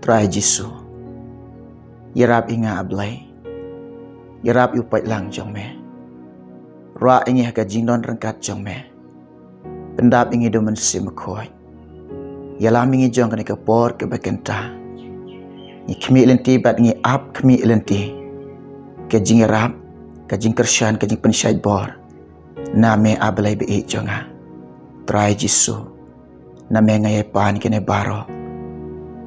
Trai Jisu. Yarap inga ablay. Yarap upat lang jong me. Ra ingi haka jingdon rengkat jong me. Pendap ingi do mensi mekoi. Yalam ingi jong kani kapor ke bekenta. Ni kemi lenti bat ngi ap kemi lenti. Ke jing yarap, ke jing kersyan, ke jing pensyait bor. Name ablay be jonga. Trai Jisu. Name ngaye pan kene baro.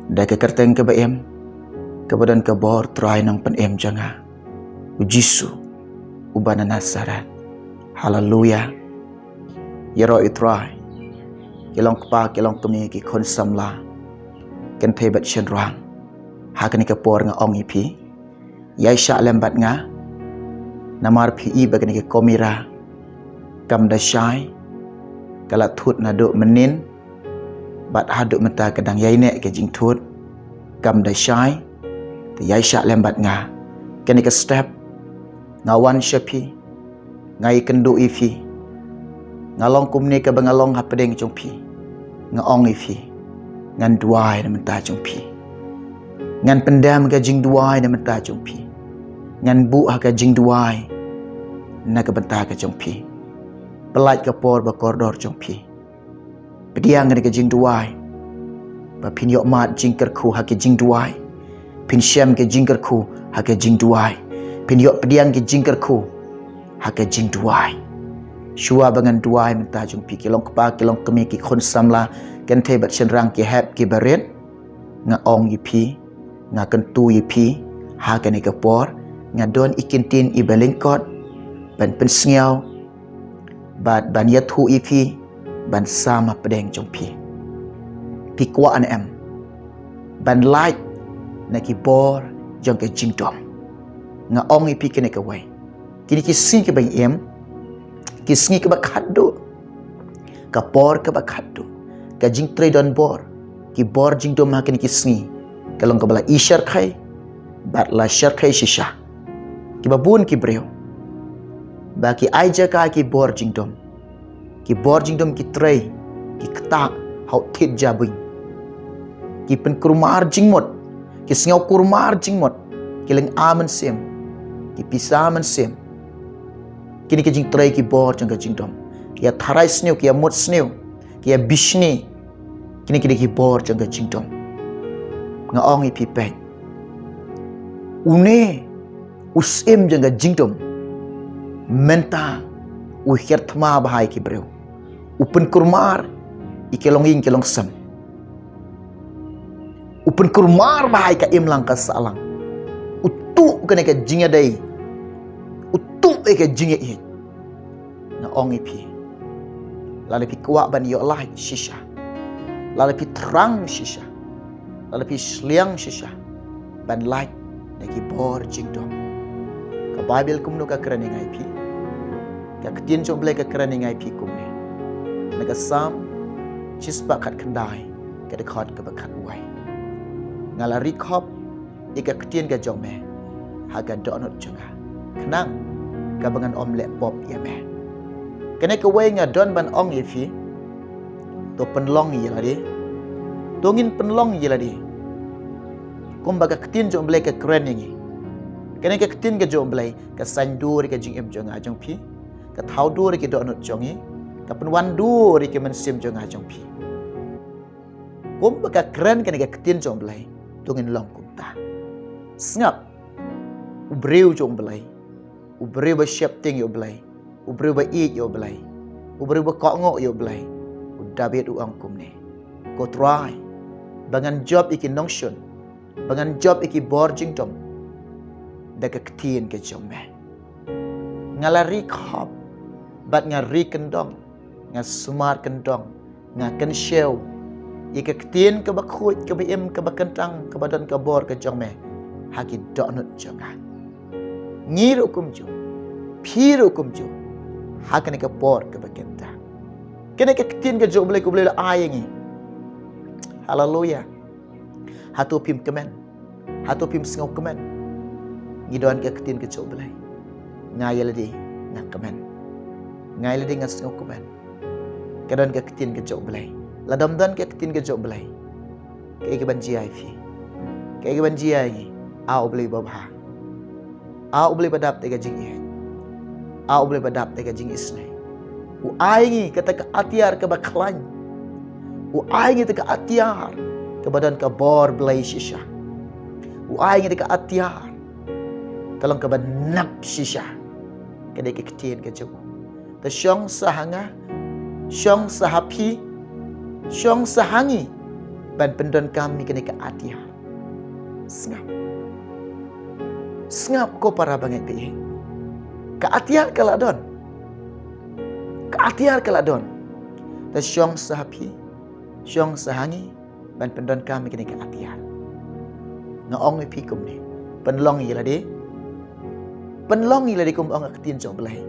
Da ke kerteng ke baem. Kebadan ke bor trai nang penem jonga. Jisu. Ubana Nazaret. Haleluya. Yaro itrai. Kilong kepa kilong kemi ki kon samla. Ken tebat shenrang. Hakani ke por nga ong ipi. Yai syak lembat nga. Namar pi i bagani ke komira. Kam da syai. Kala thut na duk menin. Bat haduk menta kadang yai nek ke jing thut. Kam da syai. Yai syak lembat nga. Kani ke step. Ngawan syapi. Ngai kendu ifi. Ngalong kumni ke bengalong hapedeng jongpi. Ngaong ifi. Ngan duai na menta jongpi. Ngan pendam ke jing duai na menta jongpi. Ngan bu ke jing duai na ke benta ke jongpi. Pelait ke por bakordor jongpi. Pediang ke jing duai. Bapin yok mat jing kerku ke jing duai. Pin syam ke jing kerku ke jing duai. Pin yok pediang ke jing kerku ke jing duai. Shua bangan duai menta jongpi kilong kepa kilong kemi ki khon samla ken te bat shenrang ki hap ki baret nga ong yipi nga kentu yipi ha ken ke por nga don ikintin i belingkot ban pensngiau bat ban yathu ipi ban sama pedeng jongpi pi kwa an em ban light na ki bor jong ke jingdom nga ong ipi ken ke wai kini ki si ke bang em kisngi ke bakhadu kapor ke bakhadu ka jing tredon bor ki bor jing dom hakin kisngi kalong kabala ishar khai bat la shar khai shisha ki babun ki breu ba ki aija ka ki bor jing dom ki tre ki kta hau thit jabing ki pen kurmar jing mot ki sngaw kurmar jing mot ki leng amen sem ki pisamen sem kini ke jing tray ki bor jang ke jing dom ya tharai sneu ki mot sneu ki bishni kini ki bor jang ke jing dom nga ong ipi pen une usim jang ke jing dom menta u hertma bahai ki breu upen kurmar ikelong ing kelong sam upen kurmar bahai ka imlang ka salang utu kene ke jinga dai utuk ke jinge i na ong ipi lalu pi kuat ban yo light shisha lalu pi terang shisha lalu pi sliang shisha ban light neki bor jingdom ka bible kumno ka kerani ngai pi ka ketien jom blai ka kerani ngai pi kumne na ka sam chispa khat khandai ka de khot ka bakhat wai ngala rikop ika ketien ka jome haga donot junga kenang kabangan omlet pop ya me kene ke we nga don ban ong ifi to penlong yi ladi dongin penlong yi ladi kum baga ketin jom blai ke kren ngi kene ke ketin ke jom blai ka san dur ke jing em jong a jong pi ka thau dur ke donot jongi ka penwan dur ke mensim jong a jong pi kum baga kren kene ke ketin jom blai dongin long kum ta snap ubreu jom blai ubreu ba shapting yo blai ubreu ba eat yo blai ubreu ba kok ngok yo blai udabet u angkum ne ko try bangan job iki nongshun bangan job iki borjing tom daga ktien ke jomme ngalari khop bat ngari kendong nga smart kendong nga ken show ika ktien ke bakhut ke bim ke bakentang ke badan ke bor ke jomme haki donut jonga ngir hukum jo phir hukum jo hakane ke por ke bakenta kene ke tin ke jo boleh ko boleh ayengi haleluya hatu pim kemen hatu pim sengau kemen ngidon ke tin ke jo boleh ngayel di ngak kemen ngayel di ngas sengau kemen kadon ke tin ke jo boleh ladam dan ke tin ke jo boleh ke ban GIV Kayak banjia ini, au beli babha. Au beli badap tega jing ihe. Au beli badap tega jing isne. U aingi kata ke atiar ke baklan. U aingi tega atiar ke badan ke bor belai shisha. U aingi tega atiar kalau ke banap shisha. Kedai ke ketien ke jauh. Ta syong sahanga, syong sahapi, syong sahangi ban pendon kami kedai ke atiar. Sengap. Sengap ko para bangai pe. Ke atiar kaladon. Keatiar kaladon. Ta syong sahapi, syong sahangi ban pendon kami kini keatiar. Ngaong pi kum ni. Penlong ila de. Penlong ila de kum ong aktin jok belai.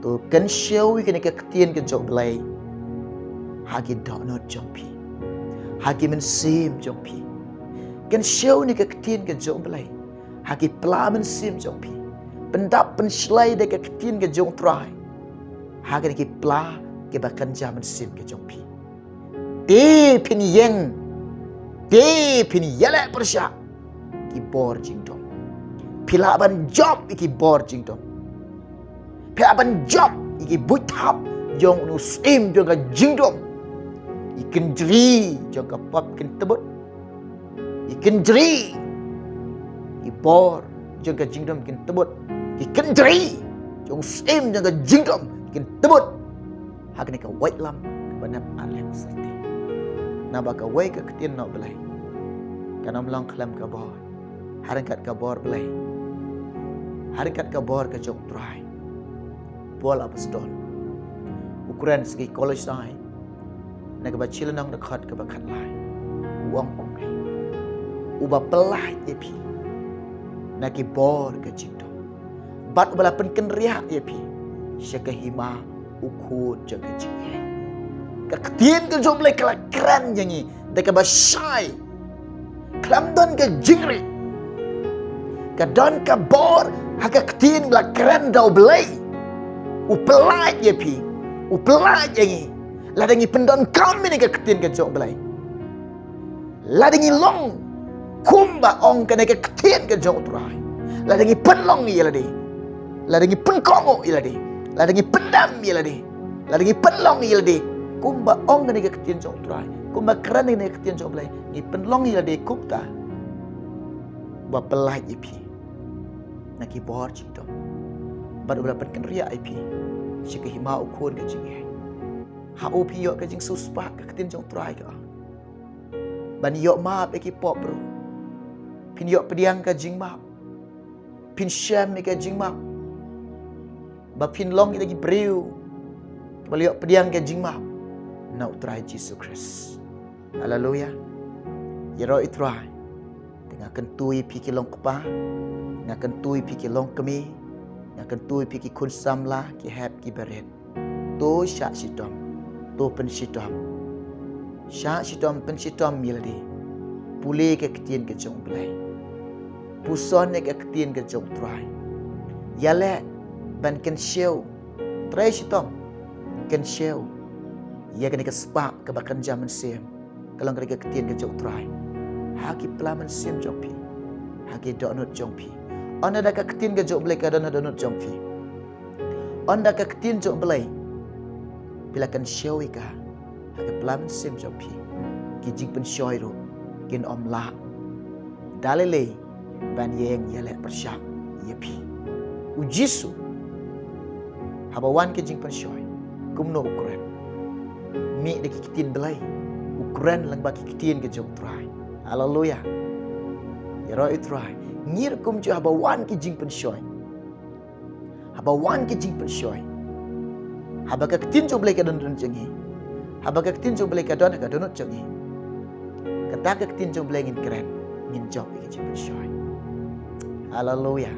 Tu kan syawi kini kektien ke jok belai. Hagi donot jok pi. Hagi mensim jok pi. Kan syawi ni kektien ke jok belai. Hagi pela mensim jok pi. Pendap penslai de kektien ke jok try. Haga ki pla ke bakan jaman sim ke jongpi. De pin yeng. De pin yele persya. Ki bor jingdom. Pilaban job iki bor jingdom. Pilaban job iki buithap jong nu sim jong ka jingdom. Ikin jri jong ka pop kin tebut. Ikin jri. I bor jong ka jingdom kin tebut. Ikin jri jong sim jong ka jingdom. Kin tebut hak ni ka wait lam banap alem serti na ba ka wai ka ketien no belai kana mlang klam ka bor harakat ka bor belai harakat ka bor ka jok try bol apostol ukuran segi college sai na ka ba chilanang dekat ka ba khat lai uang kum ni uba pelah epi na ki bor ka jingdo bat bala pen ken riak epi syaka hima ukut jaga jingai. Kaktian ke jomble kala keren jangi. Deka basyai. Klamdon ke jingri. Kadon ke bor. Haka ktian bela keren dau belai. Upelaj ye pi. Upelaj jangi. Ladangi pendon kami ni ke ktian ke jom belai. Ladangi long. Kumba ong kena ke ktian ke jom turai. Ladangi penlong ye ladi. Ladangi penkongo ye ladi. Ladangi pendam ye ladi. Ladangi penlong ye ladi. Kumba ong ni ke ketien jong trai. Kumba keren ni ke ketien jong belai. Ni penlong ye ladi kumta. Ba pelai ipi. Naki bor jingdom. Ba ula pen ken ria ipi. Syeke hima ukun ke jingai. Ha opi yo ke jing suspa ke ketien jong trai ka. Ban yo maap eki pop bro. Pin yo pediang ke jing maap. Pin syam ke jing maap. Bapin long kita lagi beriu. Beliau pediang ke jingma. Na utrai Jesus Christ. Haleluya. Yero itrai. Tengah kentui piki long kepa. Tengah kentui piki long kemi. Tengah kentui piki kun samla ki hap ki beret. To syak sitom. To pen sitom. Syak sitom pen sitom miladi. Pulih ke ketien ke jong belai. Puson ke ketien ke jong trai. Yale ban ken show trai sitom ken show ia kena ke spark ke bakan jaman sim kalau kena ke ketien ke jok trai haki pelaman sim jompi haki donut jompi onda dak ketien ke jok belai ka donut jompi onda ke ketien jok belai bila kan show ika haki pelaman sim jompi ki jing pen show ro kin om la dalile ban yeng yale persyak yepi ujisu habawan ke jing persyoy kumno ukuran mi de kitin belai ukuran lang baki kitin ke jong try haleluya ya ro itry ngir kum ju habawan ke jing persyoy habawan ke jing persyoy habaka kitin jo belai ka don jengi habaka kitin jo belai ka donut jengi kata ka kitin jo belai ngin keren ngin job ke jing persyoy haleluya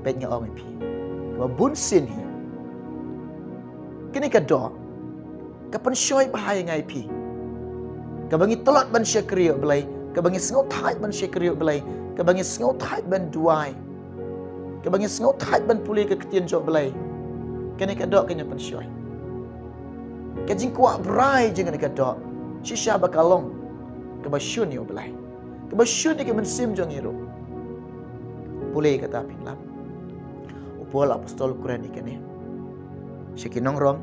pet nya ong pi wa bun sin hi kini ka do kapan shoy bahaya ngai pi kabangi tolot ban syakriyo belai kabangi sngot hai ban syakriyo belai kabangi sngot hai ban duai kabangi sngot hai ban puli ke ketien jo belai kini ka do kenya pan shoy ka jing kwa brai jing ka do shisha bakalong ka ba shun yo belai ke basyun ni ke mensim jong iro. Pulih kata pinlam. Upol apostol Quran ikane. Syakinong rom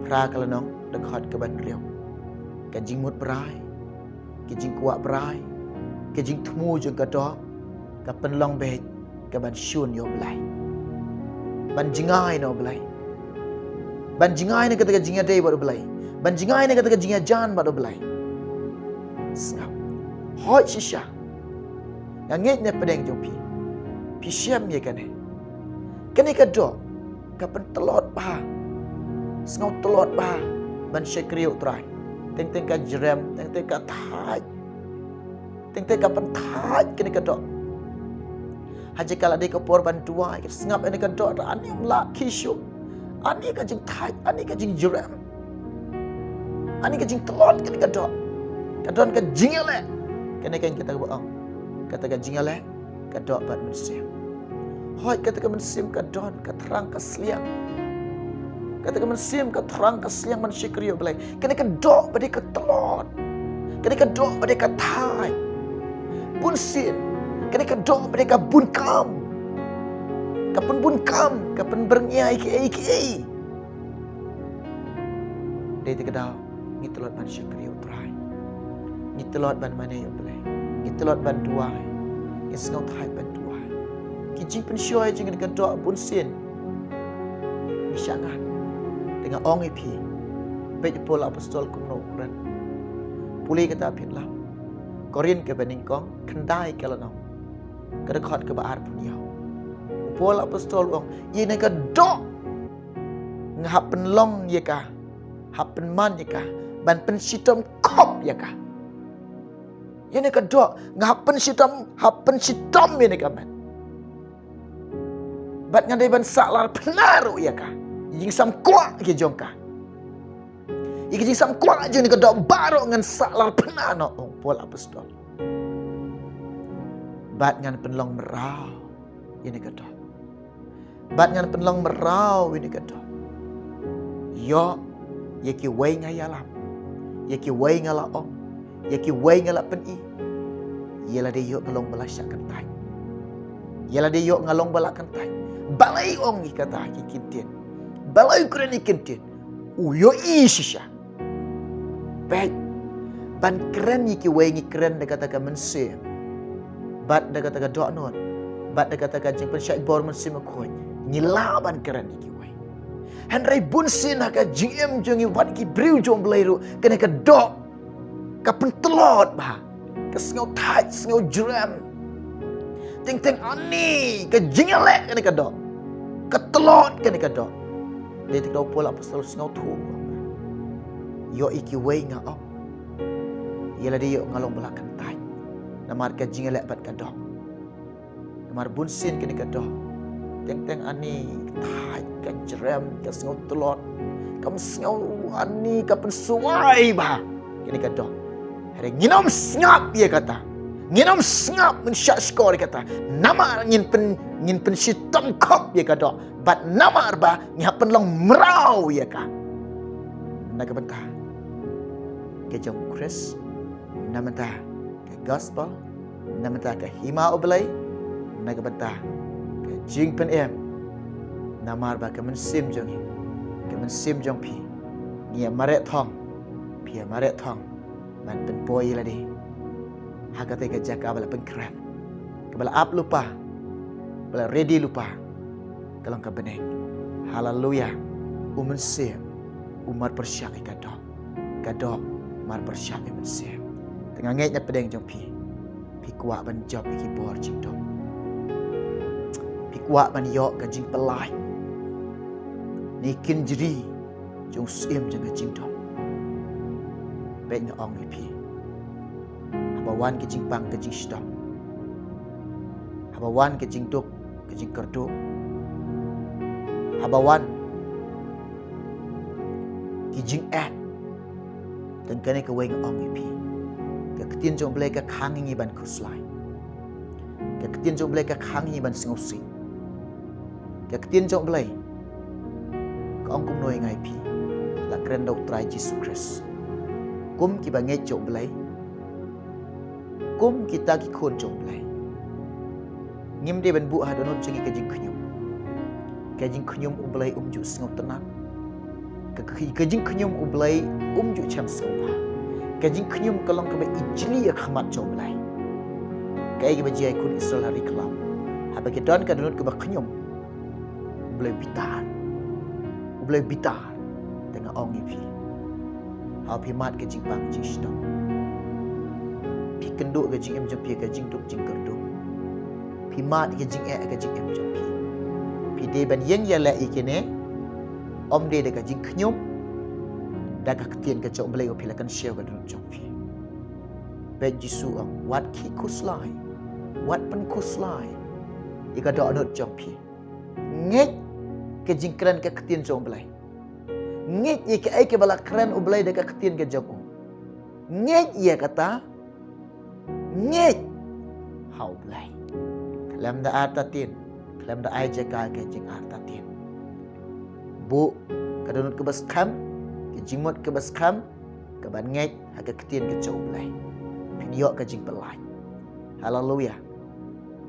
pra kalanong dekat ke ban riau. Kajing mut berai. Kajing kuat berai. Kajing temu jong kado. Ka penlong bet ke ban syun yo belai. Ban jingai no belai. Ban jingai ni kata jingnya day baru belai. Ban jingai ni kata jingnya jan baru belai. Sengap. Hoi shisha. Yang ngej ne pedeng jong pi. Pi syam ye kane. Kani kado. Kapan telot bah. Sengau telot bah. Ban syekriu trai. Teng-teng ka jerem. Teng-teng ka thaj. Teng-teng ka penthaj kani kado. Haji kala dia ke porban dua. Sengap ini kado. Ani melak kisyu. Ani ka jing thaj. Ani ka jing jerem. Ani ka jing telot kani kado. Kadon ka jing elek. Kani kan kita bohong. Kata ka jing elek. Kado bat mensim. Hoi kata ka mensim kadon. Katerang kasliang. Kata ka mensim katerang kasliang manusia kriyo belai. Kani kado bade ka telot. Kani kado bade ka thaj. Bunsin. Kani kado bade ka bunkam. Kapan bunkam. Kapan berngiai ke. Dia tidak ni telot manusia kriyo trai. Ni telot ban mana yo belai. Ni telot ban duai. Ni sengau thai ban duai. Ki jing pen syoi jing ka do bun sin. Ni syangan. Dengan ong ipi. Baik pola apostol kuno Quran. Pulih kata pinlah. Korin ke beningkong kendai kalano. Kedekot ke baar punyau. Pola apostol ong ye ne ka do. Ngahap penlong ye ka. Hap penman ye ka. Ban pen sitom kop ye ka. Ini kedua, ngapen sitam ini kaman. Bat ngandai ban saklar penaru ya ka. Jing sam kuak ke jongka. Iki jing sam kuak je ni kedua baru ngan saklar penar no pol apostol. Bat ngan penlong merau ini kedua. Bat ngan penlong merau ini kedua. Yo yaki wei ngayalam. Yaki wei ngala ong. Yaki wei ngalak pen i. Ialah dia yuk ngalong balasak kentai. Ialah dia yuk ngalong balak kentai. Balai ong i kata ki kintin. Balai Quran i kintin. Uyo i sisya. Baik. Ban keren i ki wei ngi keren da kata ka mensim. Bat da kata ka dok non. Bat da kata ka jing pen syak bor mensim ko. Ngila ban keren i ki wei. Henry bunsin ka jing em jong i wat ki briu jong belairu kena ka dok. Kapan telot bah. Kesengau thaj, sengau jeram. Ting-ting ani. Kejingalek kan ikan dok. Ketelot kan ikan dok. Dia tidak pola apostol sengau tu. Yo iki wei ngau. Ialah dia ngalong belakang thaj. Namar kejingalek bat kan dok. Namar bunsin kan ikan dok. Ting-ting ani. Thaj, kejeram, kesengau telot. Kamu sengau ani kapan suai bah. Kan ikan dok. Hari nginom sengap dia kata. Nginom sengap mensyak skor dia kata. Nama ngin pen sitam kop dia kata. Bat nama arba ngihap penlong merau dia kata. Naga bentah. Ke jom Chris. Nama bentah ke gospel. Nama bentah ke hima oblay. Naga bentah ke jing pen em. Nama arba ke mensim jong. Ke mensim jong pi. Ngia maret thong. Pia maret thong. Man penpoi lah di. Hakate ke jaka bala pengkran. Kebala up lupa. Bala ready lupa. Kalau ke beneng. Haleluya. Umensim. Umar persyak ikadok. Kadok. Mar persyak imensim. Tengah ngejnya pedeng jom pi. Pi kuat ban job iki bor jing dom. Pi kuat ban yok ke jing pelai. Nikin jeri. Jong sim jang ke jing dom. Baik nga ong ipi. Habawan ke jing pang ke jing stop. Habawan ke jing duk ke jing kerduk. Habawan ke jing at. Dan kene ke weng ong ipi. Ke ketien jong belai ke kangi ban kuslai. Ke ketien jong belai ke kangi ban singusi. Ke ketien jong belai ke ong kum noi ngai pi. La keren dok trai Jesus Christ. Kum ki bangai jok belai. kum kita ki khôn jong blai ngim de ban bu ha donot jengi ka jing khnyum ka jing khnyum ublai ju sngau tanan ka jing khnyum ublai ju cham sngau ba ka jing khnyum kalong ka ba ijli ya khmat jong blai ka ai ba jai kun Israel hari kelam ha ba ke don ka donot ka ba khnyum ublai bitar dengan ong ipi ha pi mat ka jing bang jing stom pi kenduk ka jing em jong pi ka jing duk jing kerdu pi mat ka jing ka jing em jong pi de ban yeng ya la ikene om de ka jing khnyum da ka ktien ka jong blai pi la kan sheu ka dun jong pi be jisu ong wat ki kuslai wat pen kuslai ika do anut jong pi ngek ke jing kran ka ktien jong blai ngek ye ke ai ke bala kran ublai de ka ktien ka jong ngek ye kata ngek hau blai kalam da artatin kalam da ai jaka ke jing artatin bu kadunut ke bas kham ke jingmot ke bas kham ke ban ngek ha ke ktien ke jong blai pin yo ka jing pelai haleluya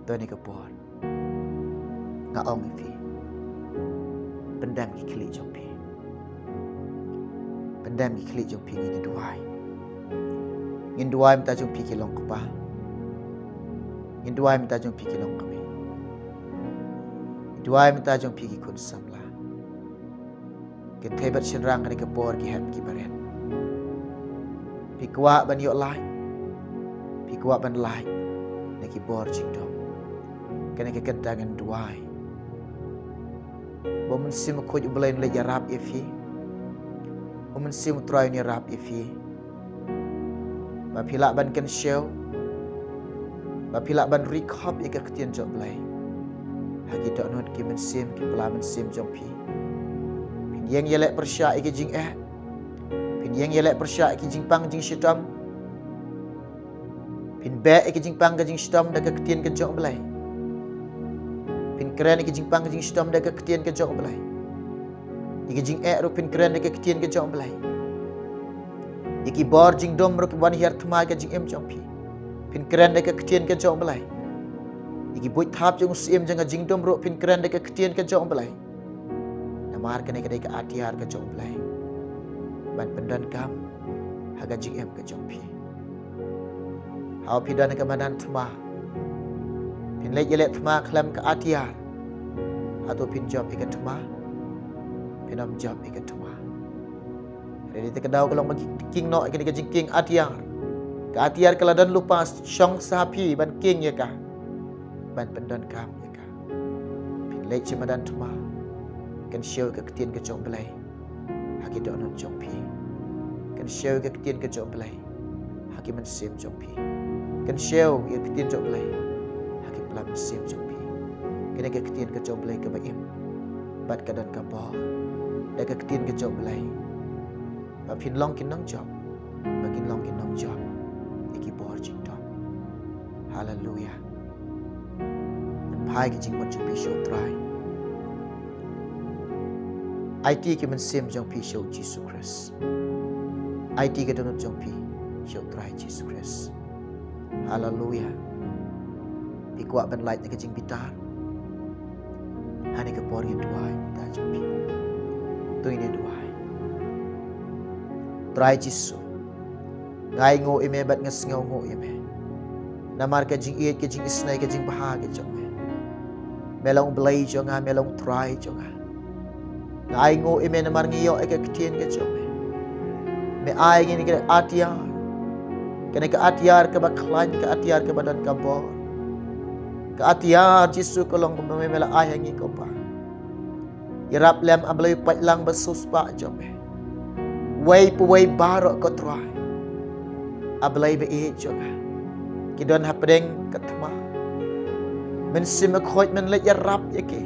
to ni ke por nga ong fi pendam ki kli jong pi pendam ki kli jong pi ni ngin duai mta jong pi ki long pa ngin duai mta jong pi ki long kami duai mta jong pi ki kun samla ke tebat shenrang ni ke por ki hap ki baren pi kwa ban yo lai pi kwa ban lai ni ki por jing dom kena ke kentangan duai Bomen sim ko jublain le jarab ifi bomen sim try ni rap ifi ba phila ban kan show ba phila ban recap ika ktien jok blai hagi dok not ki men sim ki pla men sim jong pi pin yeng yelek persya iki jing pin yeng yelek persya iki jing pang jing shitam pin be iki jing pang jing shitam da ktien ke jok blai pin keren iki jing pang jing shitam da ktien ke jok blai iki jing ru pin keren da ktien ke jok blai iki bor jing dom ru ki wan hier thma ke jing em jong pi pin keren da ktien ke jok blai iki buit thap jong sim jang jing dom ru pin keren da ktien ke jok blai namar ke ne ke ka atiar ke jok blai ban pendan kam haga jing em ke jok pi hau pi dan ke manan thma pin lek yelek thma klam ka atiar atau pin job ikat thma pinam job ikat thma ready te kadau kalong bagi king no ikani ka jing atiar kala dan lupa syong sapi ban king ya ka ban pendan kam ya ka pin lek chemadan thma kan show ka ktien ka jong blai haki do non jong pi kan show ka ktien ka jong blai haki man sim jong pi kan show ya ktien jong blai lam sim jong pi kena ke ktien ke jong blai ke baim bat kadan ka bo da ke ktien ke jong blai ba phin long kin nong job ba kin long kin nong job iki bor jing dom hallelujah man pai ke jing mon jong pi show try IT ke man sim jong pi show Jesus Christ IT ke donot jong pi show try Jesus Christ hallelujah pi kuat ban light ke jing bitar hani ke por ye duai ta jumpi tu ini duai try jisu ngai ngo ime bat ngas ngau ngo ime namar ke jing iet ke jing isnai ke jing baha ke jong melong blai jonga melong try jonga ngai ngo ime namar ngiyo ke ktien ke jong me ai ngini ke atiar kene ke atiar ke baklan ke atiar ke badan ka bor ke atiar jisu kolong memela ayangi ko pa irap lem ablay patlang basus pa jome way pu way baro ko try ablay be e joga kidon hapdeng katma men sim khoit men let yarap yake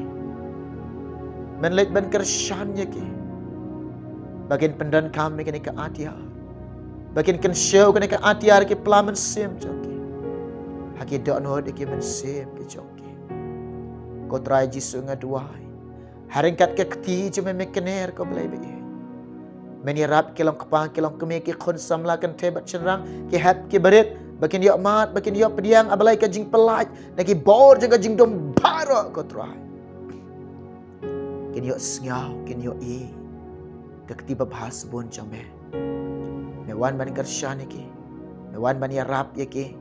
men let ban kershan yake bagian pendan kami kene ke atiar bagian kan show kene ke atiar ke plamen sim joki haki do no de ke men sim ke joki ko try jisu ngaduai haringkat ke kti cuma mekener ko belai be meni rap kelong kepang kelong kemi ke khon samla kan tebat cenrang ke hat ke berit Bakin yok mat, bakin yok pediang abalai ka jing pelaj, nagi bor jaga jing dom bara ko try. Kin yok sngau, kin yok ka ketiba bahas bon jang me. Mewan ban kershan iki. Mewan ban ya rap iki.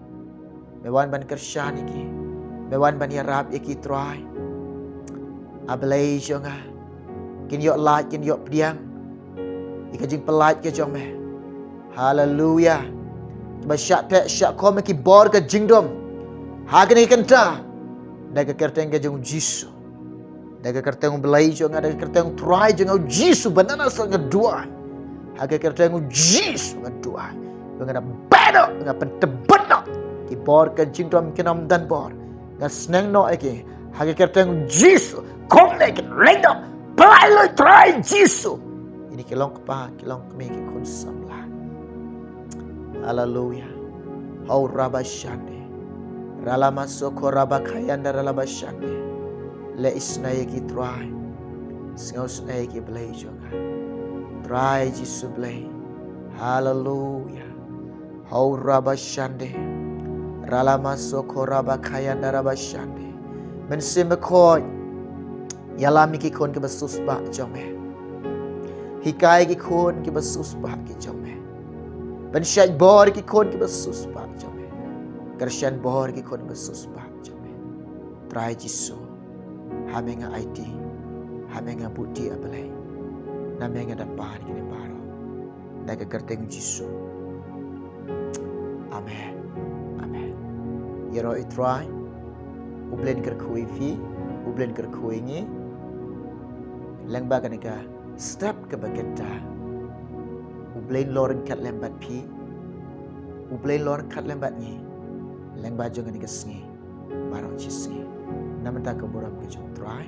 Mewan ban kershan iki. Mewan ban ya rap iki try. Abalai jonga. Kin yok laj, kin yok pediang. Ika jing pelaj ke jang me. Hallelujah. Basyak tek syak ko meki bor ke jingdom. Hagni kenta. Daga kerteng ke jong Jisu. Daga kerteng belai jong daga kerteng try jong Jisu banana sang dua. Haga kerteng Jisu dua. Bangana bado ngapen tebana. Ki bor ke jingdom kinam dan bor. Nga sneng no eke. Haga kerteng Jisu. Kom nek lendo. Belai lo try Jisu. Ini kilong kepa, kilong kemi ki kun samla. Hallelujah. Hau rabashande. Ralama soko rabakayanda ralabashande. Le isnaye ki try. Singaw snaye ki blay jonga. Try Jisu blay. Hallelujah. Hau rabashande. Ralama soko rabakayanda rabashande. Men simekoy. Yalami ki kon ki basusba jome. Hikai ki kon ki basusba ki jome. Pensyai bor ki kon ki basus pak jame. Kersyan bor ki kon basus pak jame. Try Jisu. Hamenga IT. Hamenga budi abalai. Namenga dapan kini baro. Daga kerteng Jisu. Amen. Amen. Yero try. Ublen kerkui fi. Ublen kerkui ngi. Lang bagan ka. Step ke bagenta. Ublain loren kat lembat pi. Ublain loren kat lembat ni. Leng baju ngani kesngi. Barang cisngi. Namenta ke boram ke jom try.